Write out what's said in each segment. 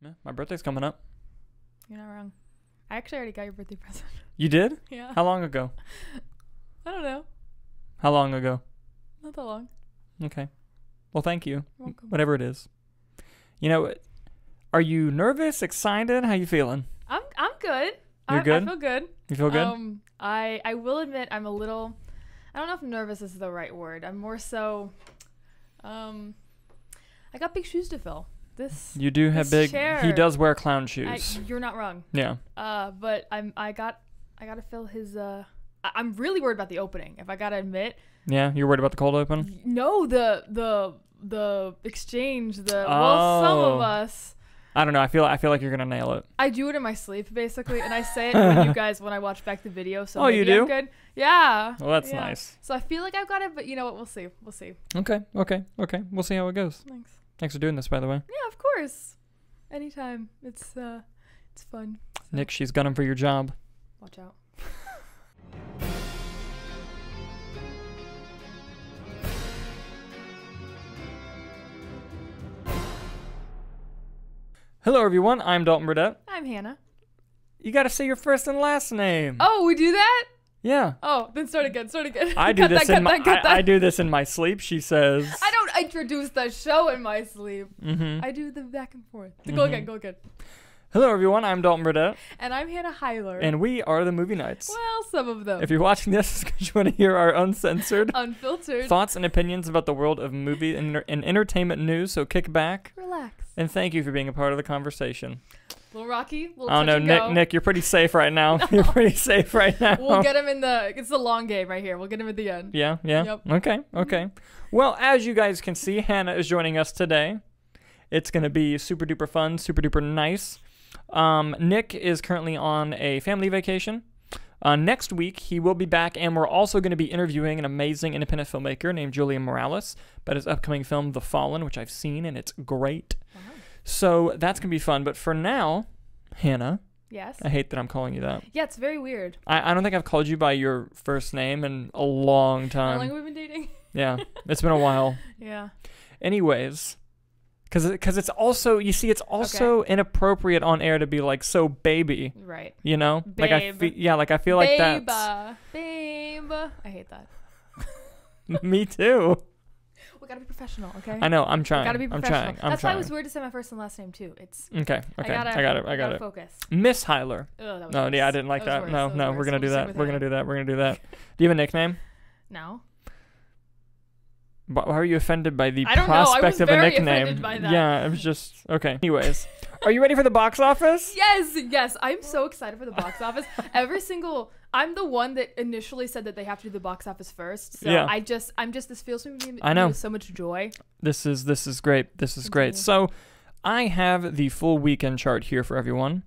Yeah, my birthday's coming up. You're not wrong. I actually already got your birthday present. You did? Yeah. How long ago? I don't know. How long ago? Not that long. Okay. Well, thank you. You're welcome. Whatever it is. You know, are you nervous, excited? How you feeling? I'm good. You're good? I feel good. You feel good? I will admit I'm a little, I don't know if nervous is the right word. I'm more so, I got big shoes to fill. You do have big. Chair, he does wear clown shoes. you're not wrong. Yeah. But I gotta fill his. I'm really worried about the opening. If I gotta admit. Yeah, you're worried about the cold open? No, the exchange. Well, some of us. I don't know. I feel like you're gonna nail it. I do it in my sleep basically, and I say it when I watch back the video. So maybe you do? I'm good. Yeah. Well, that's nice. So I feel like I've got it, but you know what? We'll see. Okay. We'll see how it goes. Thanks for doing this, by the way. Yeah, of course. Anytime. It's fun. So. Nick, she's gunning for your job. Watch out. Hello, everyone. I'm Dalton Burdett. I'm Hannah. You gotta say your first and last name. Oh, we do that? Yeah. Oh, then start again. I do this I do this in my sleep. She says. I don't introduce the show in my sleep. Mm-hmm. I do the back and forth. Go again. Hello, everyone. I'm Dalton Burdett. And I'm Hannah Heiler. And we are the Movie Knights. Well, some of them. If you're watching this, it's because you want to hear our uncensored, unfiltered thoughts and opinions about the world of movie and entertainment news. So kick back, relax, and thank you for being a part of the conversation. A little rocky, a little touch and go. Nick, you're pretty safe right now. No. You're pretty safe right now. We'll get him it's the long game right here. We'll get him at the end. Yeah. Yep. Okay. Well, as you guys can see, Hannah is joining us today. It's going to be super duper fun, super duper nice. Nick is currently on a family vacation. Next week, he will be back, and we're also going to be interviewing an amazing independent filmmaker named Julius Morales about his upcoming film, The Fallen, which I've seen, and it's great. Uh-huh. So that's going to be fun. But for now, Hannah. Yes? I hate that I'm calling you that. Yeah, it's very weird. I don't think I've called you by your first name in a long time. How long have we been dating? Yeah, it's been a while. Yeah. Anyways, because it's also, you see, it's also inappropriate on air to be like so baby. Right. You know? Babe. Like I feel like that's... Babe. I hate that. Me too. We gotta be professional, okay? I know. I'm trying. We gotta be professional. That's why it was weird to say my first and last name too. It's okay. I got it. Focus. Miss Heiler. Oh, that was no, worse. yeah, I didn't like that. Worse. No, we're gonna do that. We're gonna do that. Do you have a nickname? No. Why are you offended by the I don't prospect know. of a nickname? Offended by that. Yeah, it was just okay. Anyways, are you ready for the box office? Yes. I'm so excited for the box office. I'm the one that initially said that they have to do the box office first. So yeah. This fills me with so much joy. This is great. This is great. So, I have the full weekend chart here for everyone.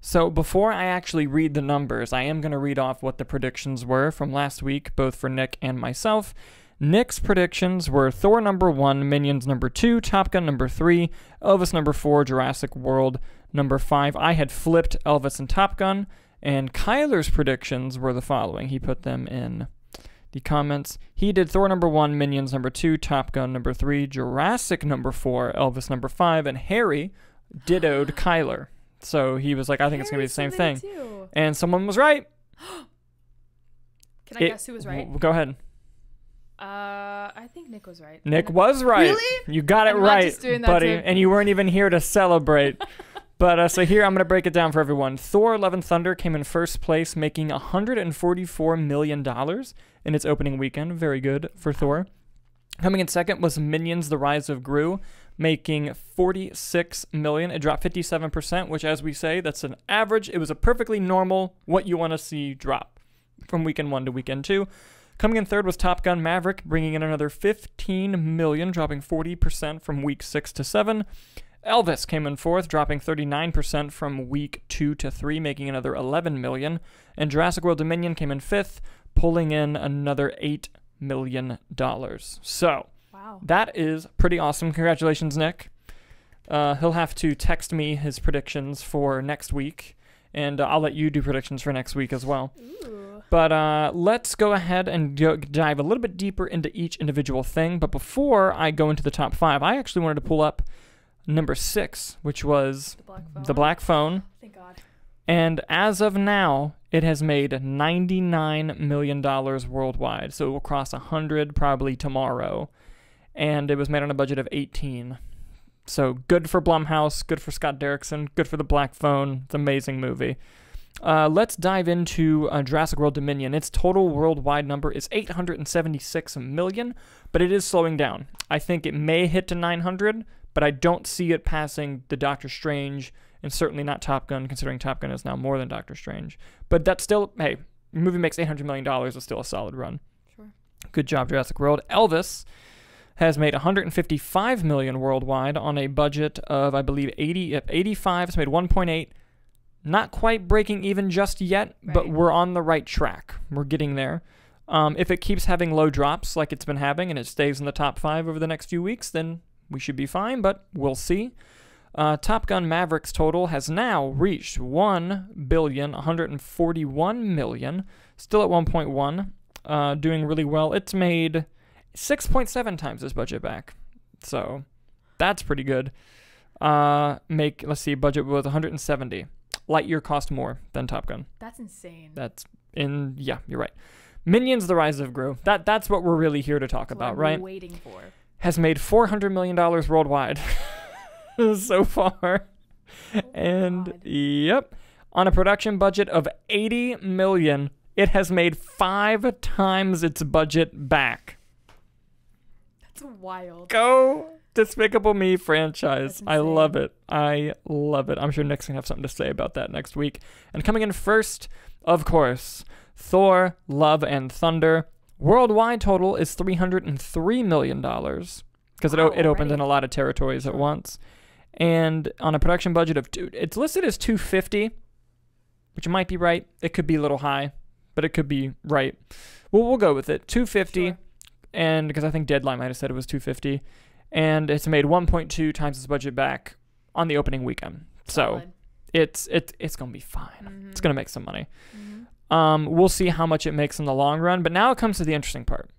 So before I actually read the numbers, I am going to read off what the predictions were from last week, both for Nick and myself. Nick's predictions were Thor number 1, Minions number 2, Top Gun number 3, Elvis number 4, Jurassic World number 5. I had flipped Elvis and Top Gun, and Kyler's predictions were the following. He put them in the comments. He did Thor number 1, Minions number 2, Top Gun number 3, Jurassic number 4, Elvis number 5, and Harry dittoed Kyler. So he was like, I think it's going to be the same thing. Too. And someone was right. Can I guess who was right? Go ahead. I think Nick was right. Nick was right. Really? You got it right, buddy. And you weren't even here to celebrate. But so here, I'm going to break it down for everyone. Thor: Love and Thunder came in first place, making $144 million in its opening weekend. Very good for Thor. Coming in second was Minions: The Rise of Gru, making $46 million. It dropped 57%, which, as we say, that's an average. It was a perfectly normal, what you want to see drop from weekend 1 to weekend 2. Coming in third was Top Gun Maverick, bringing in another $15 million, dropping 40% from week 6 to 7. Elvis came in fourth, dropping 39% from week 2 to 3, making another $11 million. And Jurassic World Dominion came in fifth, pulling in another $8 million. So, wow. That is pretty awesome. Congratulations, Nick. He'll have to text me his predictions for next week, and I'll let you do predictions for next week as well. Ooh. But let's go ahead and dive a little bit deeper into each individual thing. But before I go into the top 5, I actually wanted to pull up number 6, which was the Black Phone. Thank God. And as of now, it has made $99 million worldwide. So it will cross 100 probably tomorrow. And it was made on a budget of 18. So good for Blumhouse, good for Scott Derrickson, good for the Black Phone. It's an amazing movie. Let's dive into Jurassic World Dominion. Its total worldwide number is 876 million, but it is slowing down. I think it may hit to 900, but I don't see it passing the Doctor Strange, and certainly not Top Gun, considering Top Gun is now more than Doctor Strange. But that's still, hey, the movie makes $800 million, is still a solid run. Sure. Good job, Jurassic World. Elvis has made 155 million worldwide on a budget of, I believe, 85. It's made 1.8. Not quite breaking even just yet, but we're on the right track. We're getting there. If it keeps having low drops like it's been having and it stays in the top 5 over the next few weeks, then we should be fine, but we'll see. Top Gun Maverick's total has now reached $1,141,000,000, still at 1.1, doing really well. It's made 6.7 times its budget back, so that's pretty good. Let's see, budget was 170. Lightyear cost more than Top Gun. That's insane. Yeah, you're right. Minions: The Rise of Gru. That's what we're really here to talk about, right? Waiting for. Has made $400 million worldwide so far. Yep. On a production budget of $80 million, it has made 5 times its budget back. That's wild. Go Despicable Me franchise. I love it. I love it. I'm sure Nick's going to have something to say about that next week. And coming in first, of course, Thor, Love and Thunder. Worldwide total is $303 million because it opened in a lot of territories at once. And on a production budget of it's listed as 250, which might be right. It could be a little high, but it could be right. Well, we'll go with it. 250, sure. And because I think Deadline might have said it was 250. And it's made 1.2 times its budget back on the opening weekend. So it's going to be fine. Mm-hmm. It's going to make some money. Mm-hmm. We'll see how much it makes in the long run. But now it comes to the interesting part.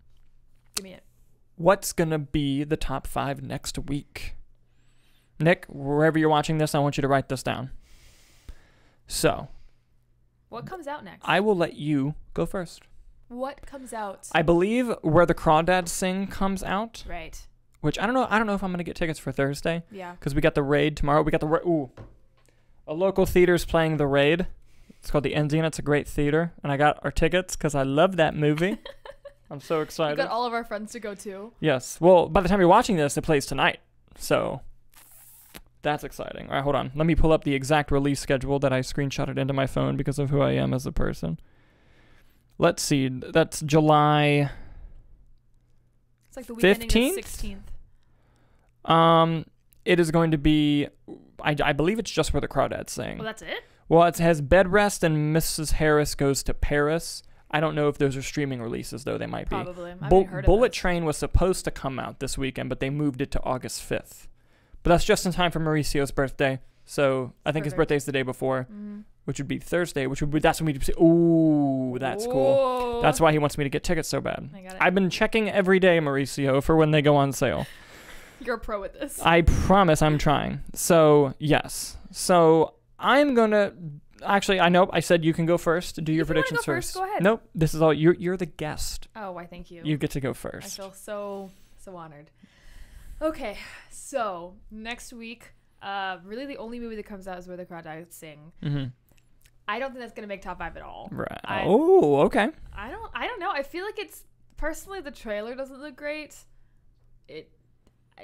Give me it. What's going to be the top 5 next week? Nick, wherever you're watching this, I want you to write this down. So. What comes out next? I will let you go first. What comes out? I believe Where the Crawdads Sing comes out. Right. Which I don't know if I'm going to get tickets for Thursday. Yeah. Because we got The Raid tomorrow. We got a local theater's playing The Raid. It's called the Enzian. It's a great theater. And I got our tickets because I love that movie. I'm so excited. You got all of our friends to go too. Yes. Well, by the time you're watching this, it plays tonight. So that's exciting. All right, hold on. Let me pull up the exact release schedule that I screenshotted into my phone because of who I am as a person. Let's see. That's July... It's like the weekend 15th? 16th. It is going to be, I believe it's just Where the Crawdads Sing. Well, that's it? Well, it has Bedrest and Mrs. Harris Goes to Paris. I don't know if those are streaming releases, though. They might Probably. be. Probably. Bullet Train was supposed to come out this weekend, but they moved it to August 5th. But that's just in time for Mauricio's birthday. So I think his birthday's the day before, which would be Thursday, that's when we'd say, ooh, that's cool. That's why he wants me to get tickets so bad. I've been checking every day, Mauricio, for when they go on sale. You're a pro at this. I promise I'm trying. So, yes. So I'm going to... Actually, I know I said you can go first. Do your predictions first. Go ahead. Nope. This is all... You're the guest. Oh, why thank you. You get to go first. I feel so honored. Okay. So, next week... really the only movie that comes out is Where the Crawdads Sing. Mm-hmm. I don't think that's gonna make top 5 at all. Right. Okay. I don't know. I feel like it's personally the trailer doesn't look great.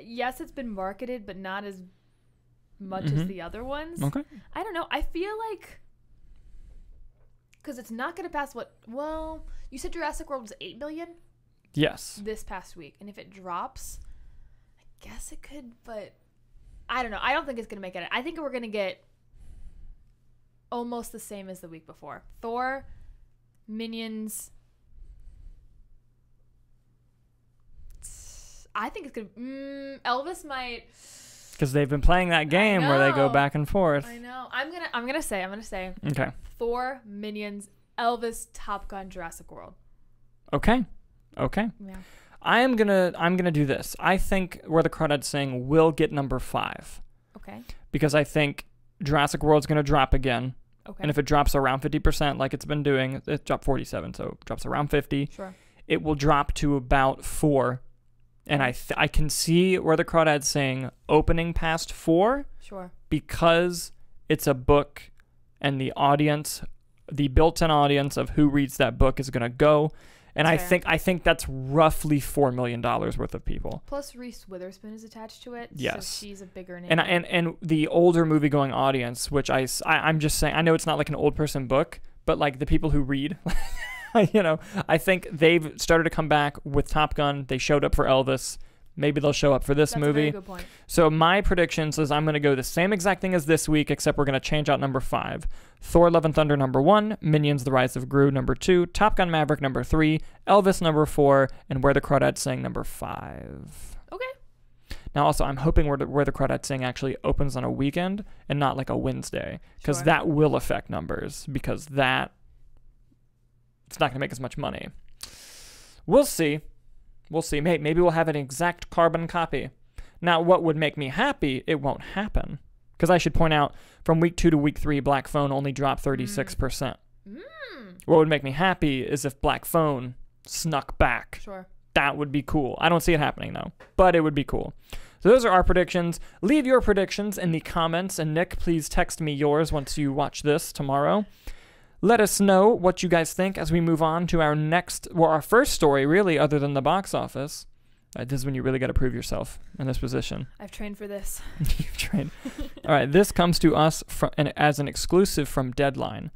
Yes, it's been marketed, but not as much as the other ones. Okay. I don't know. I feel like because it's not gonna pass you said Jurassic World was 8 million? Yes. This past week. And if it drops, I guess it could, but I don't know. I don't think it's going to make it. I think we're going to get almost the same as the week before. Thor, Minions. I think it's going to... Elvis might... Because they've been playing that game where they go back and forth. I know. I'm gonna say. Okay. Thor, Minions, Elvis, Top Gun, Jurassic World. Okay. Yeah. I'm gonna do this. I think Where the Crawdads Sing will get number 5. Okay. Because I think Jurassic World's going to drop again. Okay. And if it drops around 50% like it's been doing, it dropped 47, so it drops around 50. Sure. It will drop to about 4. And I can see where the crawdad's saying opening past 4. Sure. Because it's a book and the audience, the built-in audience of who reads that book is going to go. And I think that's roughly $4 million worth of people. Plus Reese Witherspoon is attached to it. Yes. So she's a bigger name. And the older movie-going audience, which I'm just saying, I know it's not like an old person book, but like the people who read, I think they've started to come back with Top Gun. They showed up for Elvis. Maybe they'll show up for this movie. That's a very good point. So my predictions is I'm going to go the same exact thing as this week, except we're going to change out number 5. Thor: Love and Thunder number 1, Minions: The Rise of Gru number 2, Top Gun: Maverick number 3, Elvis number 4, and Where the Crawdads Sing number 5. Okay. Now also I'm hoping Where the Crawdads Sing actually opens on a weekend and not like a Wednesday, because that will affect numbers, because it's not going to make as much money. We'll see. We'll see. Maybe we'll have an exact carbon copy. Now, what would make me happy, it won't happen. Because I should point out, from week 2 to week 3, Black Phone only dropped 36%. What would make me happy is if Black Phone snuck back. Sure. That would be cool. I don't see it happening, though. But it would be cool. So those are our predictions. Leave your predictions in the comments. And Nick, please text me yours once you watch this tomorrow. Let us know what you guys think as we move on to our first story, really, other than the box office. This is when you really got to prove yourself in this position. I've trained for this. You've trained. All right, this comes to us as an exclusive from Deadline.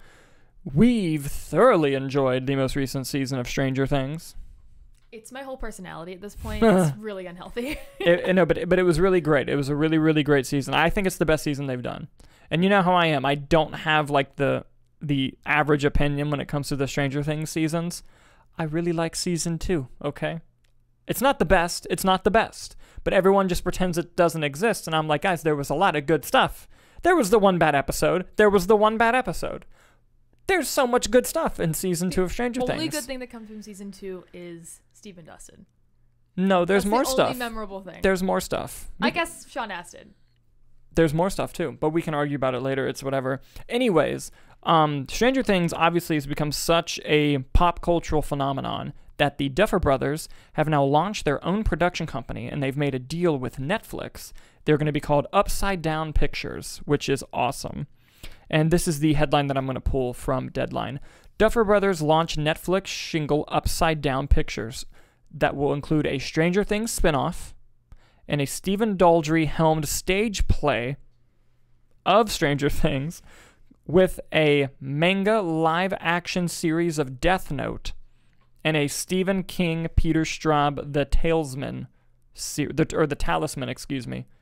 We've thoroughly enjoyed the most recent season of Stranger Things. It's my whole personality at this point. It's really unhealthy. But it was really great. It was a really, really great season. I think it's the best season they've done. And you know how I am. I don't have like the average opinion when it comes to the Stranger Things seasons. I really like season 2, okay? It's not the best. But everyone just pretends it doesn't exist. And I'm like, guys, there was a lot of good stuff. There was the one bad episode. There's so much good stuff in season 2 of Stranger Things. The only good thing that comes from season 2 is Steve and Dustin. No, there's more stuff. That's the only memorable thing. There's more stuff. I guess Sean Astin. There's more stuff too, but we can argue about it later. It's whatever. Anyways, Stranger Things obviously has become such a pop cultural phenomenon that the Duffer brothers have now launched their own production company, and they've made a deal with Netflix. They're going to be called Upside Down Pictures, which is awesome. And this is the headline that I'm going to pull from Deadline. Duffer brothers launch Netflix shingle Upside Down Pictures that will include a Stranger Things spinoff and a Stephen Daldry helmed stage play of Stranger Things with a manga live-action series of Death Note and a Stephen King, Peter Straub, The Talisman,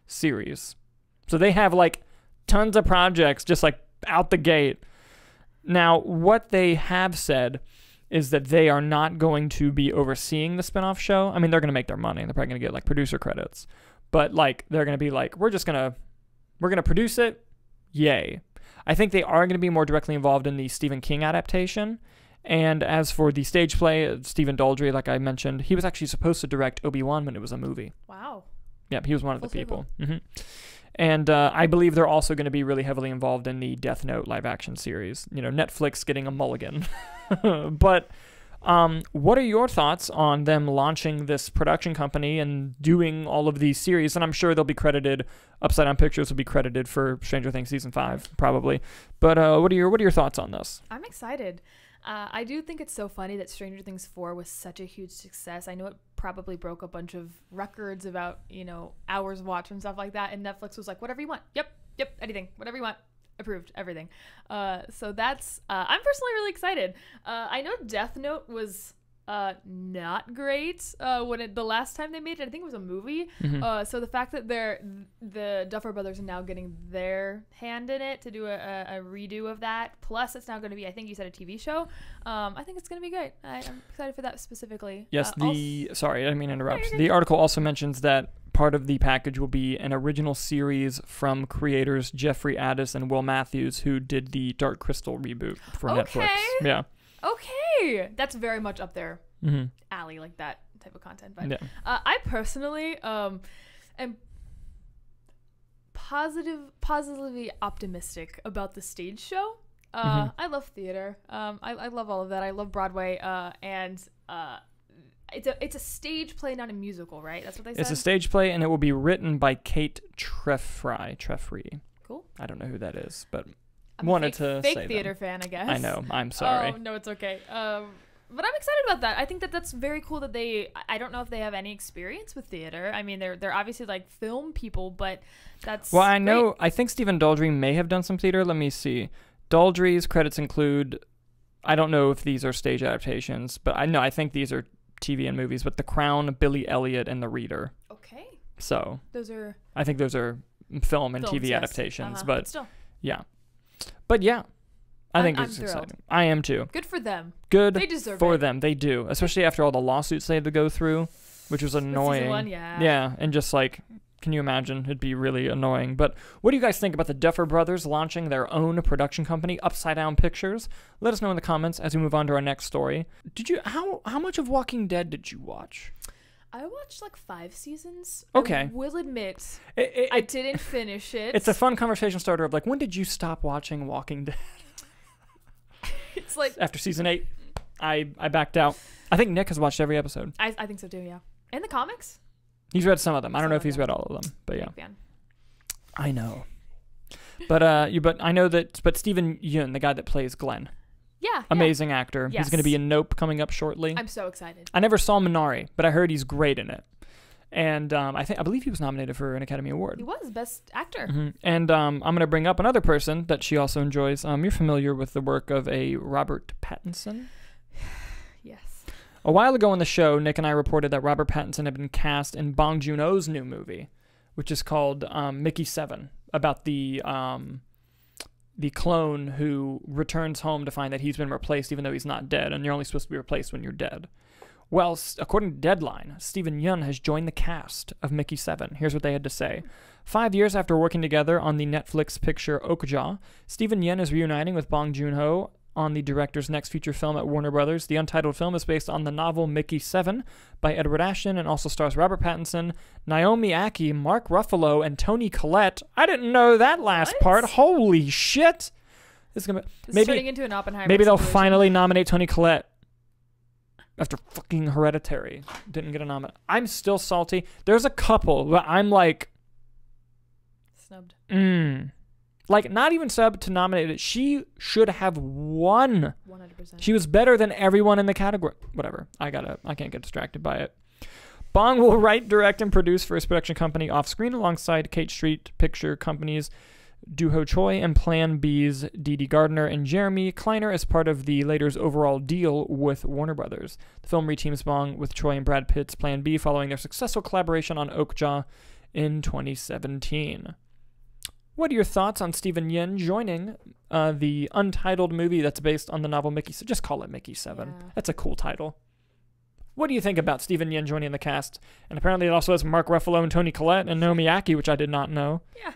series. So they have like tons of projects just like out the gate. Now, what they have said is that they are not going to be overseeing the spinoff show. I mean, they're going to make their money. They're probably going to get like producer credits. But like they're going to be like, we're going to produce it. Yay. I think they are going to be more directly involved in the Stephen King adaptation. And as for the stage play, Stephen Daldry, like I mentioned, he was actually supposed to direct Obi-Wan when it was a movie. Wow. Yep, he was one of the people. Mm-hmm. And I believe they're also going to be really heavily involved in the Death Note live-action series. You know, Netflix getting a mulligan. But what are your thoughts on them launching this production company and doing all of these series? And I'm sure they'll be credited. Upside Down Pictures will be credited for Stranger Things Season 5, probably. But what are your thoughts on this? I'm excited. I do think it's so funny that Stranger Things 4 was such a huge success. I know it probably broke a bunch of records about, hours watched and stuff like that. And Netflix was like, whatever you want. Yep, anything. Whatever you want. Approved. Everything. So that's, I'm personally really excited. I know Death Note was not great the last time they made it. I think it was a movie. Mm-hmm. So the fact that the Duffer brothers are now getting their hand in it to do a redo of that, plus it's now going to be, I think you said, a TV show. I think it's going to be great. I'm excited for that specifically. Yes. Sorry, I didn't mean to interrupt. The article also mentions that part of the package will be an original series from creators Jeffrey Addis and Will Matthews, who did the Dark Crystal reboot for Netflix. Yeah. Okay, that's very much up there alley, like that type of content. But I personally am positively optimistic about the stage show. I love theater. I love all of that. I love Broadway. And it's a stage play, not a musical, right? That's what they said? It's a stage play, and it will be written by Kate Treffry. Cool. I don't know who that is, but wanted to say fake theater fan, I guess. I know. I'm sorry. Oh, no, it's okay. But I'm excited about that. I think that's very cool that I don't know if they have any experience with theater. I mean, they're obviously like film people, but that's Well, I know, I think Stephen Daldry may have done some theater. Let me see. Daldry's credits include, I don't know if these are stage adaptations, but I think these are TV and movies, but The Crown, Billy Elliot, and The Reader. Okay. So. I think those are film and TV adaptations, but still. Yeah. But yeah. I think it's exciting. I am too. Good for them. Good they deserve for it. them. They do. Especially after all the lawsuits they had to go through, which was annoying. Season 1, yeah. Yeah, and just like, can you imagine? It'd be really annoying. But what do you guys think about the Duffer brothers launching their own production company, Upside Down Pictures? Let us know in the comments as we move on to our next story. How much of Walking Dead did you watch? I watched like 5 seasons. Okay. I will admit, I didn't finish it. It's a fun conversation starter of like, when did you stop watching Walking Dead? It's like after season 8, I backed out. I think Nick has watched every episode. I think so too, yeah. And the comics? He's read some of them. I don't know if he's read all of them, but yeah. I know. But I know that Stephen Yuen, the guy that plays Glenn. Yeah. Amazing actor. Yes. He's going to be in Nope coming up shortly. I'm so excited. I never saw Minari, but I heard he's great in it. And I believe he was nominated for an Academy Award. He was Best Actor. Mm-hmm. And I'm going to bring up another person that she also enjoys. You're familiar with the work of a Robert Pattinson? Yes. A while ago on the show, Nick and I reported that Robert Pattinson had been cast in Bong Joon-ho's new movie, which is called Mickey 7, about the clone who returns home to find that he's been replaced even though he's not dead, and you're only supposed to be replaced when you're dead. Well, according to Deadline, Stephen Yuen has joined the cast of Mickey 7. Here's what they had to say. 5 years after working together on the Netflix picture Okja, Stephen Yuen is reuniting with Bong Joon-ho on the director's next feature film at Warner Brothers. The untitled film is based on the novel Mickey 7 by Edward Ashton and also stars Robert Pattinson, Naomi Ackie, Mark Ruffalo, and Toni Collette. I didn't know that last part. Holy shit! This is turning into an Oppenheimer Maybe they'll situation. finally nominate Toni Collette after fucking Hereditary. Didn't get a nomination. I'm still salty. There's a couple but I'm like... Snubbed. Like, not even sub to nominate it. She should have won. 100%. She was better than everyone in the category. Whatever. I can't get distracted by it. Bong will write, direct, and produce for his production company Offscreen alongside Kate Street Picture Company's Doo-ho Choi and Plan B's Dee Gardner and Jeremy Kleiner as part of the later's overall deal with Warner Brothers. The film reteams Bong with Choi and Brad Pitt's Plan B following their successful collaboration on Okja in 2017. What are your thoughts on Stephen Yuen joining the untitled movie that's based on the novel Mickey 7? Just call it Mickey 7. Yeah. That's a cool title. What do you think about Stephen Yuen joining the cast? And apparently it also has Mark Ruffalo and Toni Collette and Naomi Ackie, which I did not know. Yeah.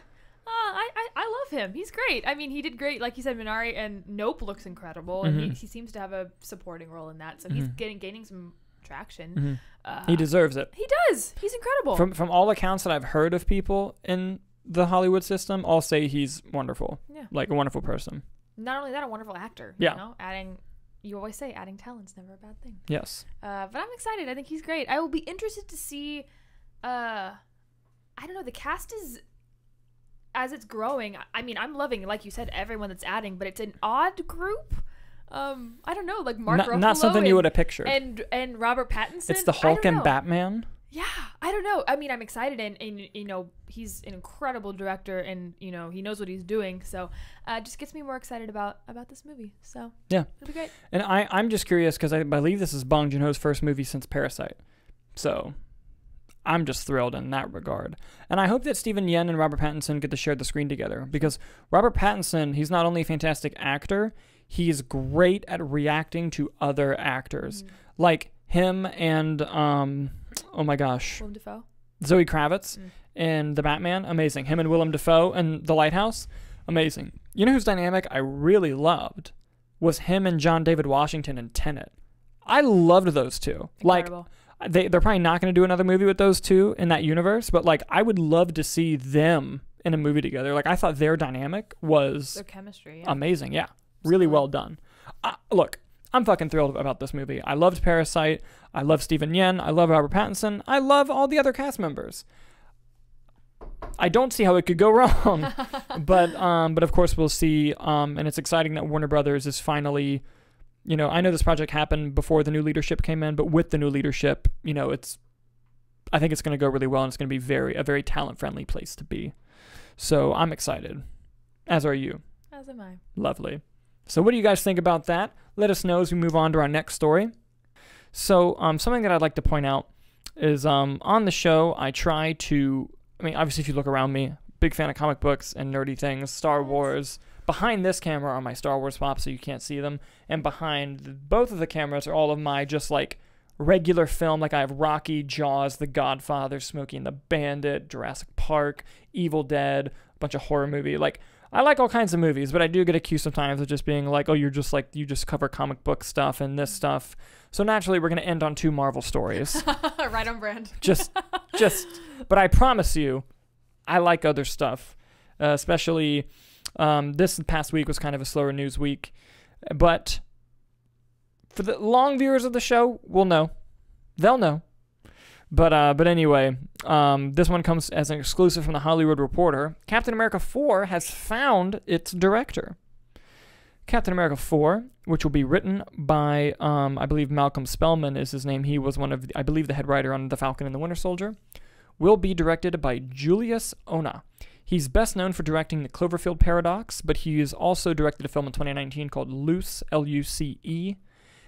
I love him. He's great. I mean, he did great. Like you said, Minari and Nope looks incredible. Mm-hmm. And he seems to have a supporting role in that. So he's gaining some traction. He deserves it. He does. He's incredible. From all accounts that I've heard of people in the Hollywood system, all say he's wonderful. Yeah. Like a wonderful person. Not only that, a wonderful actor. Yeah. You know? You always say adding talent's never a bad thing. Yes. But I'm excited. I think he's great. I will be interested to see, I don't know, the cast is, as it's growing, I mean, I'm loving, like you said, everyone that's adding, but it's an odd group. I don't know, like Mark Ruffalo. Not something you would have pictured. And Robert Pattinson. It's the Hulk and Batman. Yeah, I don't know. I mean, I'm excited, and you know, he's an incredible director, and you know, he knows what he's doing. So, it just gets me more excited about this movie. So yeah, it'll be great. And I'm just curious because I believe this is Bong Joon-ho's first movie since Parasite. So I'm just thrilled in that regard, and I hope that Stephen Yuen and Robert Pattinson get to share the screen together because Robert Pattinson, he's not only a fantastic actor, he's great at reacting to other actors, like him and oh my gosh, Willem Dafoe, Zoe Kravitz in The Batman, amazing. Him and Willem Dafoe in The Lighthouse, amazing. You know whose dynamic I really loved was him and John David Washington in Tenet. I loved those two. Incredible. Like they're probably not going to do another movie with those two in that universe, but like I would love to see them in a movie together. Like, I thought their dynamic was their chemistry, amazing. Yeah, really well done. Look, I'm fucking thrilled about this movie. I loved Parasite. I love Stephen Yuen. I love Robert Pattinson. I love all the other cast members. I don't see how it could go wrong. but of course we'll see. And it's exciting that Warner Brothers is finally, you know, I know this project happened before the new leadership came in, but with the new leadership, you know, I think it's going to go really well, and it's going to be a very talent-friendly place to be. So I'm excited. As are you. As am I. Lovely. So what do you guys think about that? Let us know as we move on to our next story. So something that I'd like to point out is on the show, I try to, I mean, obviously if you look around me, big fan of comic books and nerdy things, Star Wars. Behind this camera are my Star Wars pops, so you can't see them. And behind both of the cameras are all of my just like regular film. Like I have Rocky, Jaws, The Godfather, Smokey and the Bandit, Jurassic Park, Evil Dead, a bunch of horror movie. Like, I like all kinds of movies, but I do get accused sometimes of just being like, oh, you just cover comic book stuff and this stuff. So naturally, we're going to end on 2 Marvel stories. Right on brand. But I promise you, I like other stuff. Especially, this past week was kind of a slower news week. But for the long viewers of the show, we'll know. They'll know. But anyway, this one comes as an exclusive from The Hollywood Reporter. Captain America 4 has found its director. Captain America 4, which will be written by, I believe Malcolm Spellman is his name. He was one of, I believe, the head writer on The Falcon and the Winter Soldier, will be directed by Julius Onah. He's best known for directing The Cloverfield Paradox, but he has also directed a film in 2019 called Luce, L-U-C-E,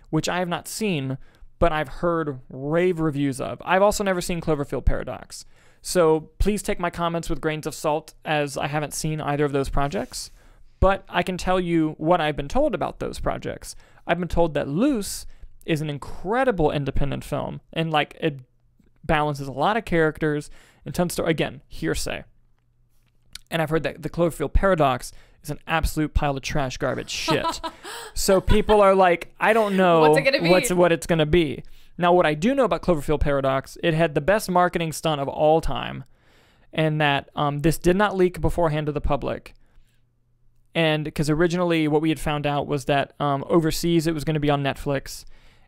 which I have not seen, but I've heard rave reviews of. I've also never seen Cloverfield Paradox. So please take my comments with grains of salt, as I haven't seen either of those projects. But I can tell you what I've been told about those projects. I've been told that Luce is an incredible independent film, and like it balances a lot of characters and tons to, again, hearsay. And I've heard that The Cloverfield Paradox is an absolute pile of trash garbage shit. So people are like, I don't know what it's going to be. Now, what I do know about Cloverfield Paradox, it had the best marketing stunt of all time, and that this did not leak beforehand to the public. And because originally what we had found out was that overseas it was going to be on Netflix,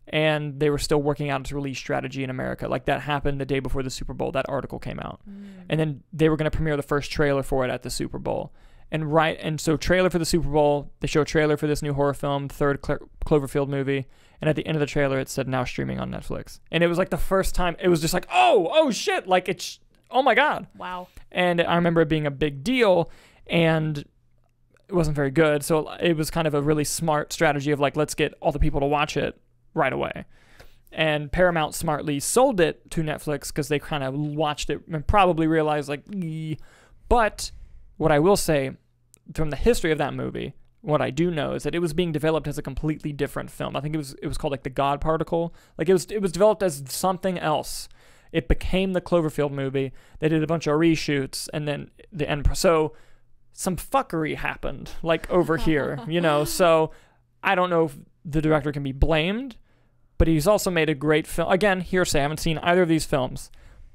and they were still working out its release strategy in America. Like, that happened the day before the Super Bowl. That article came out. And then they were going to premiere the first trailer for it at the Super Bowl. And so trailer for the Super Bowl, they show a trailer for this new horror film, third Cloverfield movie, and at the end of the trailer it said now streaming on Netflix. And it was like the first time, it was just like, oh shit, like it's, oh my God. Wow. And I remember it being a big deal, and it wasn't very good. So it was kind of a really smart strategy of like, let's get all the people to watch it right away. And Paramount smartly sold it to Netflix because they kind of watched it and probably realized like, but what I will say from the history of that movie, what I do know is that it was being developed as a completely different film. I think it was called like The God Particle. Like it was developed as something else. It became the Cloverfield movie. They did a bunch of reshoots, and then the end. So some fuckery happened like over here, you know. So I don't know if the director can be blamed, but he's also made a great film. Again, hearsay. I haven't seen either of these films,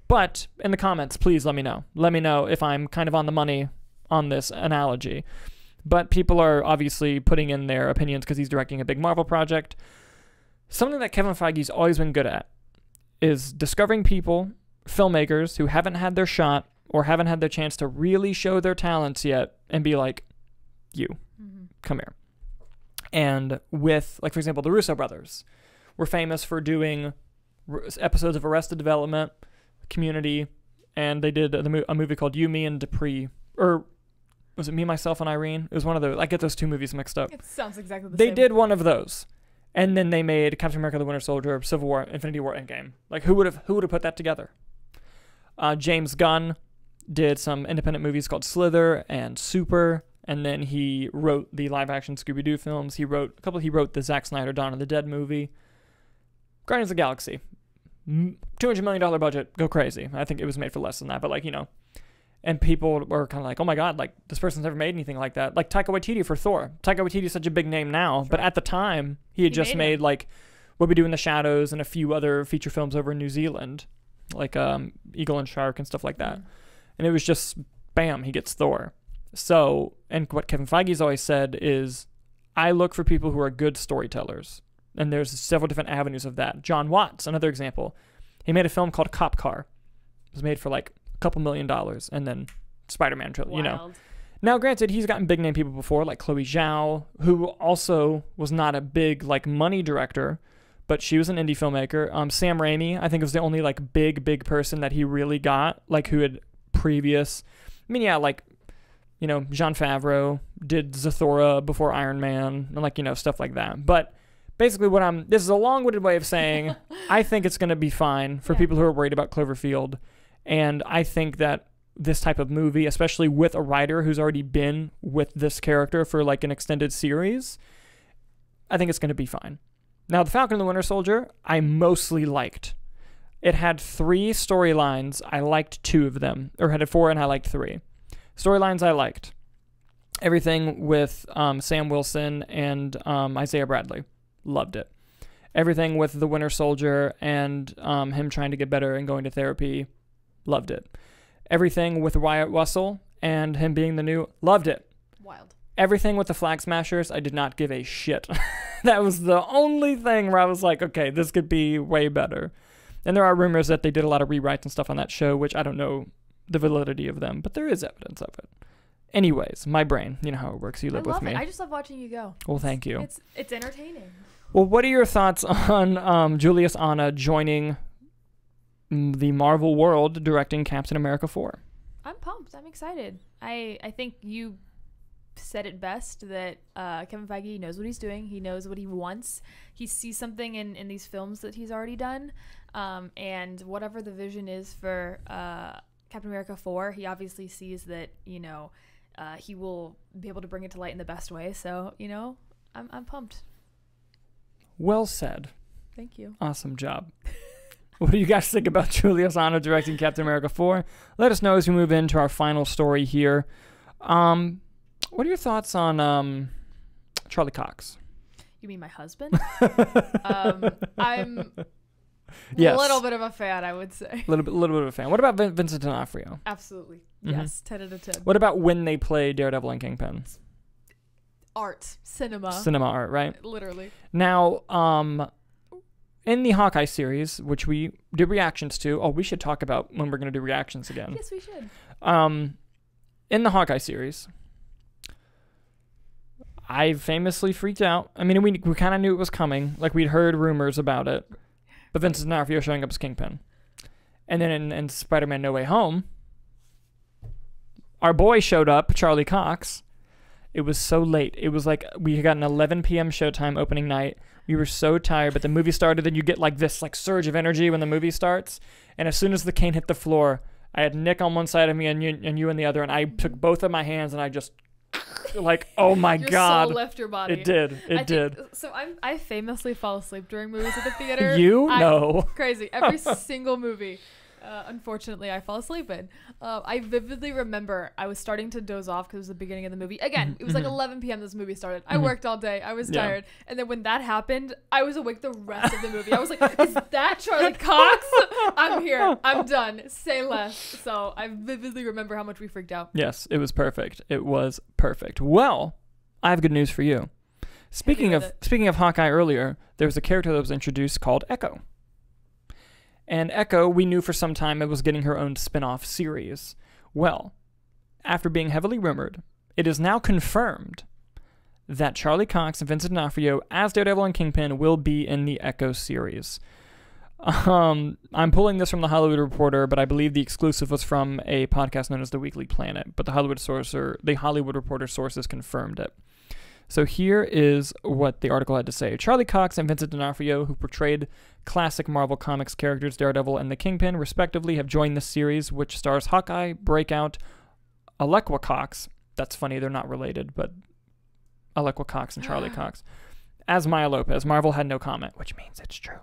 but in the comments, please let me know. Let me know if I'm kind of on the money on this analogy. But people are obviously putting in their opinions because he's directing a big Marvel project. Something that Kevin Feige's always been good at is discovering people, filmmakers who haven't had their shot or haven't had their chance to really show their talents yet, and be like, come here. And with, like, for example, the Russo brothers were famous for doing episodes of Arrested Development, Community, and they did a movie called You, Me, and Dupree, or was it Me, Myself, and Irene? It was one of those. I get those two movies mixed up. It sounds exactly the same. same. They did one of those. And then they made Captain America, The Winter Soldier, Civil War, Infinity War, Endgame. Like, who would have put that together? James Gunn did some independent movies called Slither and Super, and then he wrote the live-action Scooby-Doo films. He wrote the Zack Snyder Dawn of the Dead movie. Guardians of the Galaxy. $200 million budget. Go crazy. I think it was made for less than that, but, like, you know. And people were kind of like, oh my God, like, this person's never made anything like that. Like Taika Waititi for Thor. Taika Waititi is such a big name now, but at the time, he had just made like What We Do in the Shadows and a few other feature films over in New Zealand, like Eagle and Shark and stuff like that. And it was just bam, he gets Thor. So, and what Kevin Feige's always said is, I look for people who are good storytellers. And there's several different avenues of that. John Watts, another example. He made a film called Cop Car. It was made for like a couple $1 million. And then Spider-Man, you know. Now, granted, he's gotten big name people before, like Chloe Zhao, who also was not a big like money director, but she was an indie filmmaker. Sam Raimi, I think, was the only like big person that he really got, like who had previous. I mean, yeah, like, you know, Jon Favreau did Zathura before Iron Man, and like, you know, stuff like that. But basically, this is a long-winded way of saying I think it's going to be fine for people who are worried about Cloverfield, and I think that this type of movie, especially with a writer who's already been with this character for like an extended series, I think it's going to be fine. Now, The Falcon and the Winter Soldier, I mostly liked. It had 3 storylines. I liked 2 of them. Or had 4 and I liked 3. Storylines I liked. Everything with Sam Wilson and Isaiah Bradley. Loved it. Everything with the Winter Soldier and him trying to get better and going to therapy. Loved it. Everything with Wyatt Russell and him being the new. Loved it. Wild. Everything with the Flag Smashers, I did not give a shit. That was the only thing where I was like, okay, this could be way better. And there are rumors that they did a lot of rewrites and stuff on that show, which I don't know the validity of them, but there is evidence of it. Anyways, my brain, you know how it works. You live with me. I just love watching you go. Well, thank you. It's entertaining. Well, what are your thoughts on Julius Onah joining the Marvel world directing Captain America 4? I'm pumped. I'm excited. I think you said it best that Kevin Feige knows what he's doing. He knows what he wants. He sees something in these films that he's already done. And whatever the vision is for Captain America 4, he obviously sees that, you know, he will be able to bring it to light in the best way. So, you know, I'm pumped. Well said. Thank you. Awesome job. What do you guys think about Julius Onah directing Captain America 4? Let us know as we move into our final story here. What are your thoughts on Charlie Cox? You mean my husband? I'm a little bit of a fan, I would say. A little bit of a fan. What about Vincent D'Onofrio? Absolutely. Mm-hmm. Yes, 10 out of 10. What about when they play Daredevil and Kingpin? Art. Cinema art, right? Literally. Now, in the Hawkeye series, which we did reactions to. Oh, we should talk about when we're going to do reactions again. Yes, we should. In the Hawkeye series, I famously freaked out. I mean, we kind of knew it was coming. Like, we'd heard rumors about it. But Vincent D'Onofrio showing up as Kingpin. And then in Spider-Man No Way Home, our boy showed up, Charlie Cox. It was so late. It was like we got an 11 p.m. showtime opening night. We were so tired, but the movie started, and you get like this like surge of energy when the movie starts. And as soon as the cane hit the floor, I had Nick on one side of me and you on the other, and I took both of my hands and I just like, oh my God. Your soul left your body. It did. It did. So I famously fall asleep during movies at the theater. No. Crazy. Every single movie. Unfortunately, I fall asleep in. I vividly remember I was starting to doze off because it was the beginning of the movie. Again, it was like 11 p.m. this movie started. I worked all day. I was tired. And then when that happened, I was awake the rest of the movie. I was like, is that Charlie Cox? I'm here. I'm done. Say less. So I vividly remember how much we freaked out. Yes, it was perfect. It was perfect. Well, I have good news for you. Speaking of Hawkeye earlier, there was a character that was introduced called Echo. And Echo, we knew for some time it was getting her own spin-off series. Well, after being heavily rumored, it is now confirmed that Charlie Cox and Vincent D'Onofrio as Daredevil and Kingpin will be in the Echo series. I'm pulling this from The Hollywood Reporter, but I believe the exclusive was from a podcast known as The Weekly Planet, but the Hollywood Reporter sources confirmed it. So here is what the article had to say. Charlie Cox and Vincent D'Onofrio, who portrayed classic Marvel Comics characters Daredevil and the Kingpin, respectively, have joined this series, which stars Hawkeye, Breakout, Alekwa Cox. That's funny, they're not related, but Alekwa Cox and Charlie Cox. As Maya Lopez. Marvel had no comment, which means it's true.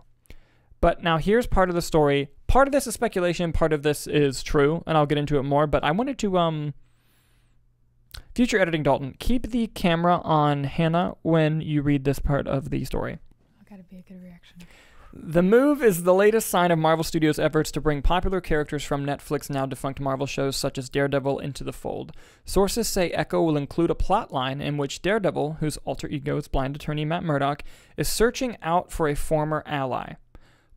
But now here's part of the story. Part of this is speculation, part of this is true, and I'll get into it more, but I wanted to... Future editing Dalton, keep the camera on Hannah when you read this part of the story. Gotta be a good reaction. The move is the latest sign of Marvel Studios' efforts to bring popular characters from Netflix now defunct Marvel shows such as Daredevil into the fold. Sources say Echo will include a plotline in which Daredevil, whose alter ego is blind attorney Matt Murdock, is searching out for a former ally.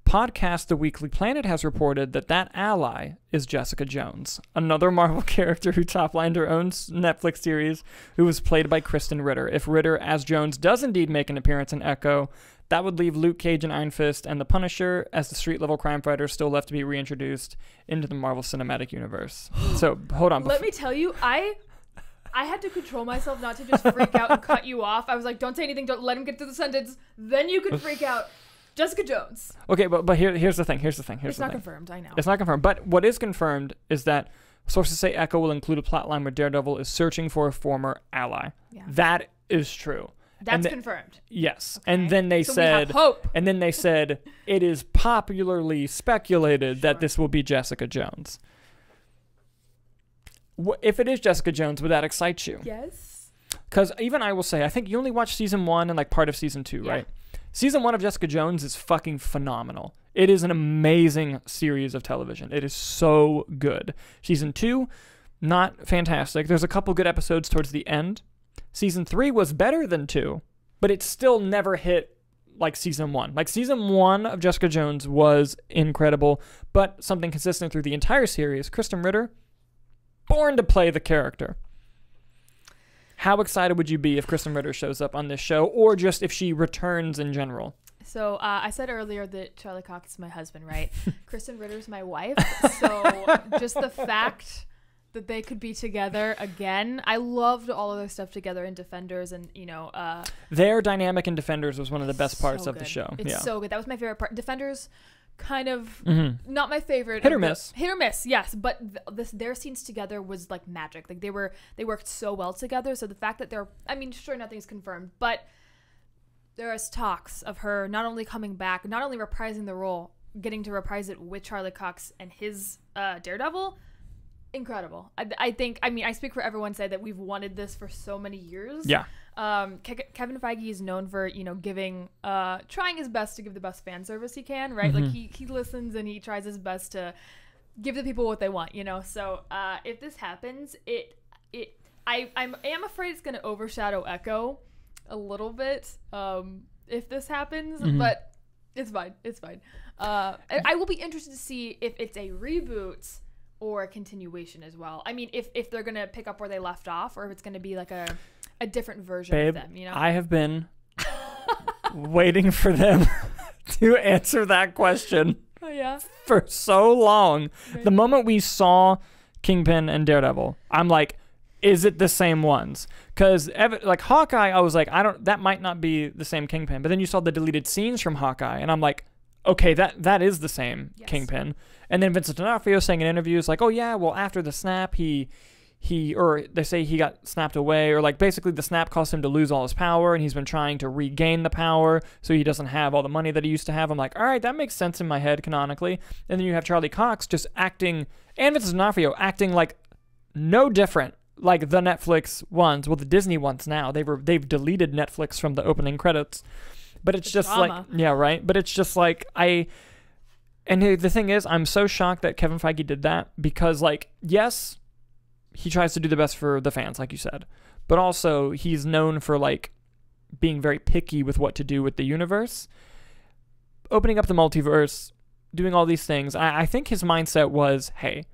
Podcast The Weekly Planet has reported that ally is Jessica Jones, another Marvel character who toplined her own Netflix series, who was played by Kristen Ritter. If Ritter as Jones does indeed make an appearance in Echo, that would leave Luke Cage and Iron Fist and the Punisher as the street-level crime fighters still left to be reintroduced into the Marvel Cinematic Universe. So, hold on. Let me tell you, I had to control myself not to just freak out and cut you off. I was like, don't say anything, don't let him get to the sentence, then you can freak out. Jessica Jones. Okay, but here's the thing. It's not confirmed, I know. It's not confirmed, but what is confirmed is that sources say Echo will include a plotline where Daredevil is searching for a former ally. Yeah. That is true. That's confirmed. Yes. Okay. And then they said, it is popularly speculated that this will be Jessica Jones. If it is Jessica Jones, would that excite you? Yes. Because even I will say, I think you only watched season 1 and like part of season 2, right? Season 1 of Jessica Jones is fucking phenomenal. It is an amazing series of television. It is so good. Season 2, not fantastic. There's a couple good episodes towards the end. Season 3 was better than 2, but it still never hit like season 1. Like season 1 of Jessica Jones was incredible, but something consistent through the entire series. Kristen Ritter, born to play the character. How excited would you be if Kristen Ritter shows up on this show, or just if she returns in general? So I said earlier that Charlie Cox is my husband, right? Kristen Ritter's my wife. So just the fact that they could be together again. I loved all of their stuff together in Defenders, and their dynamic in Defenders was one of the best parts of the show. It's so good. That was my favorite part. Defenders, kind of not my favorite. Hit or miss. Hit or miss, yes. But their scenes together was like magic. Like they worked so well together. So the fact that sure, nothing's confirmed, but there is talks of her not only coming back, not only reprising the role, getting to reprise it with Charlie Cox and his Daredevil. Incredible. I think, I speak for everyone, say that we've wanted this for so many years. Yeah. Kevin Feige is known for, trying his best to give the best fan service he can, right? Like he listens and he tries his best to give the people what they want, So if this happens, I am afraid it's going to overshadow Echo a little bit if this happens, but it's fine. It's fine. I will be interested to see if it's a reboot or a continuation as well. I mean, if they're going to pick up where they left off, or if it's going to be like a different version of them, I have been waiting for them to answer that question for so long. Right. The moment we saw Kingpin and Daredevil, I'm like, is it the same ones? Because like Hawkeye, I was like, that might not be the same Kingpin. But then you saw the deleted scenes from Hawkeye, and I'm like, okay, that is the same Kingpin. And then Vincent D'Onofrio saying in interviews like, oh yeah, well after the snap or they say he got snapped away, or like basically the snap caused him to lose all his power, and he's been trying to regain the power so he doesn't have all the money that he used to have. I'm like, all right, that makes sense in my head canonically. And then you have Charlie Cox just acting, and Vincent D'Onofrio acting like no different like the Netflix ones, well the Disney ones now. They've deleted Netflix from the opening credits. But it's just drama. Like, yeah, right? But it's just like, and the thing is, I'm so shocked that Kevin Feige did that, because like, yes, he tries to do the best for the fans, like you said, but also he's known for like being very picky with what to do with the universe, opening up the multiverse, doing all these things. I think his mindset was, hey,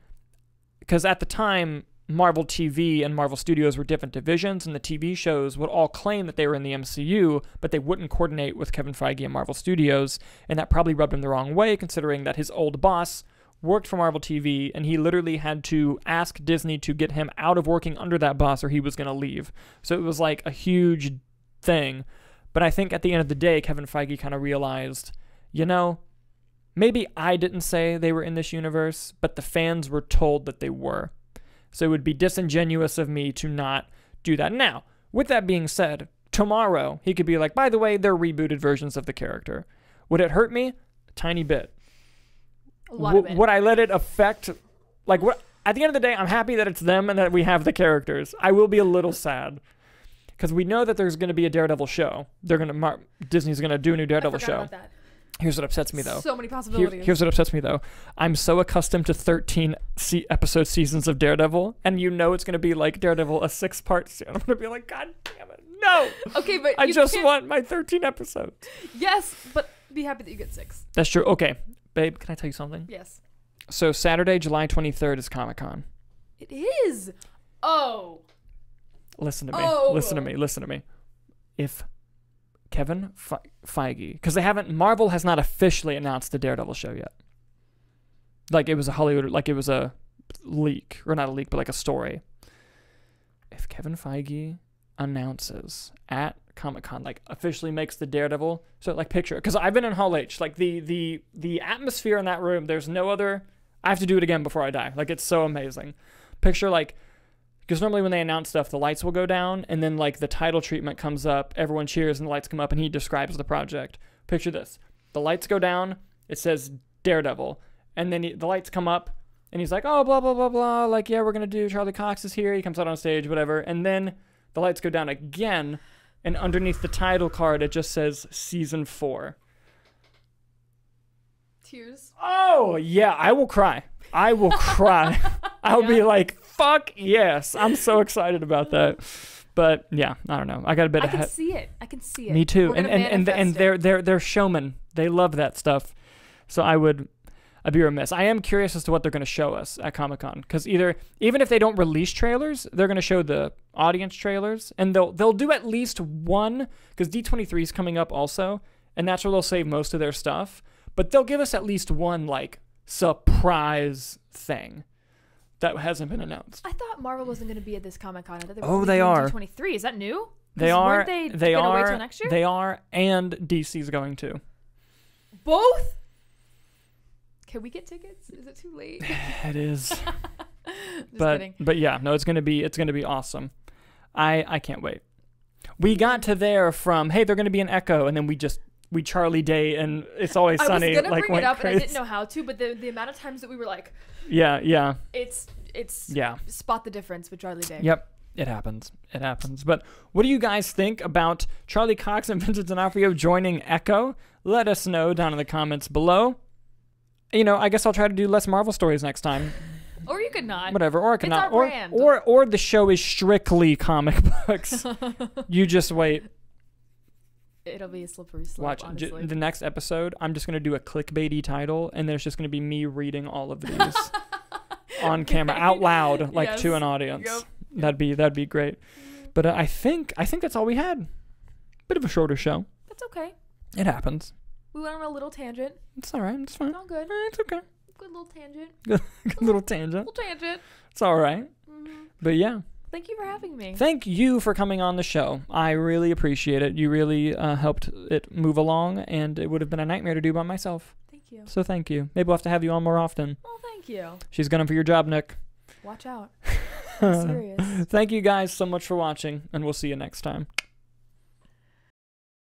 because at the time, Marvel TV and Marvel Studios were different divisions, and the TV shows would all claim that they were in the MCU, but they wouldn't coordinate with Kevin Feige and Marvel Studios, and that probably rubbed him the wrong way, considering that his old boss worked for Marvel TV, and he literally had to ask Disney to get him out of working under that boss, or he was going to leave. So it was like a huge thing. But I think at the end of the day, Kevin Feige kind of realized, maybe I didn't say they were in this universe, but the fans were told that they were. So it would be disingenuous of me to not do that. Now, with that being said, tomorrow he could be like, by the way, they're rebooted versions of the character. Would it hurt me? A tiny bit. A lot of it. Would I let it affect, like, what? At the end of the day, I'm happy that it's them and that we have the characters. I will be a little sad, because we know that there's going to be a Daredevil show. Disney's going to do a new Daredevil show. About that. Here's what upsets me, though. So many possibilities. Here's what upsets me, though. I'm so accustomed to 13 episode seasons of Daredevil, and you know it's going to be like Daredevil, a 6-part series. I'm going to be like, God damn it, no! Okay, but I just want my 13 episodes. Yes, but be happy that you get 6. That's true. Okay, babe, can I tell you something? Yes. So Saturday, July 23rd is Comic-Con. It is? Oh. Listen to me. Listen to me. If Kevin Feige, because Marvel has not officially announced the Daredevil show yet. Like it was a leak, or not a leak, but like a story. If Kevin Feige announces at Comic-Con, like officially makes the Daredevil, so like picture, because I've been in Hall H, like the atmosphere in that room, there's no other, I have to do it again before I die. Like it's so amazing. Picture like, because normally when they announce stuff, the lights will go down, and then like the title treatment comes up, everyone cheers, and the lights come up, and he describes the project. Picture this. The lights go down, it says Daredevil, and then the lights come up, and he's like, oh, blah, blah, blah, blah, like, yeah, we're going to do, Charlie Cox is here, he comes out on stage, whatever, and then the lights go down again, and underneath the title card, it just says Season 4. Tears. Oh, yeah, I will cry. I'll be like, fuck yes. I'm so excited about that. But yeah, I don't know. I got a bit I can see it. Me too. And they're showmen. They love that stuff. So I'd be remiss. I am curious as to what they're going to show us at Comic-Con, because even if they don't release trailers, they're going to show the audience trailers, and they'll do at least one, because D23 is coming up also, and that's where they'll save most of their stuff. But they'll give us at least one like surprise thing that hasn't been announced. I thought Marvel wasn't going to be at this Comic-Con. They are. D23. Is that new? They are. Weren't they going to wait till next year? They are, and DC's going to. Both? Can we get tickets? Is it too late? It is. Just kidding. But yeah, no, it's gonna be awesome. I can't wait. We got to there from, hey, they're gonna be an Echo, and then we Charlie Day and It's Always Sunny. I was gonna like, bring it up, crazy. and I didn't know how to, but the amount of times that we were like, yeah, it's yeah, spot the difference with Charlie Day. Yep. It happens. But what do you guys think about Charlie Cox and Vincent D'Onofrio joining Echo? Let us know down in the comments below. I guess I'll try to do less Marvel stories next time. Or you could not. Whatever. Or I could not. Our brand. Or the show is strictly comic books. You just wait. It'll be a slippery slope, Watch. honestly. The next episode, I'm just going to do a clickbaity title, and there's just going to be me reading all of these on camera out loud, like to an audience. Yep. That'd be great. But I think that's all we had. Bit of a shorter show. That's okay. It happens. We went on a little tangent. It's all right. It's fine. It's all good. It's okay. Good little tangent. Good little tangent. Little tangent. It's all right. Mm-hmm. But yeah. Thank you for having me. Thank you for coming on the show. I really appreciate it. You really helped it move along, and it would have been a nightmare to do by myself. Thank you. So thank you. Maybe we'll have to have you on more often. Oh, thank you. She's gunning for your job, Nick. Watch out. I'm serious. Thank you guys so much for watching, and we'll see you next time.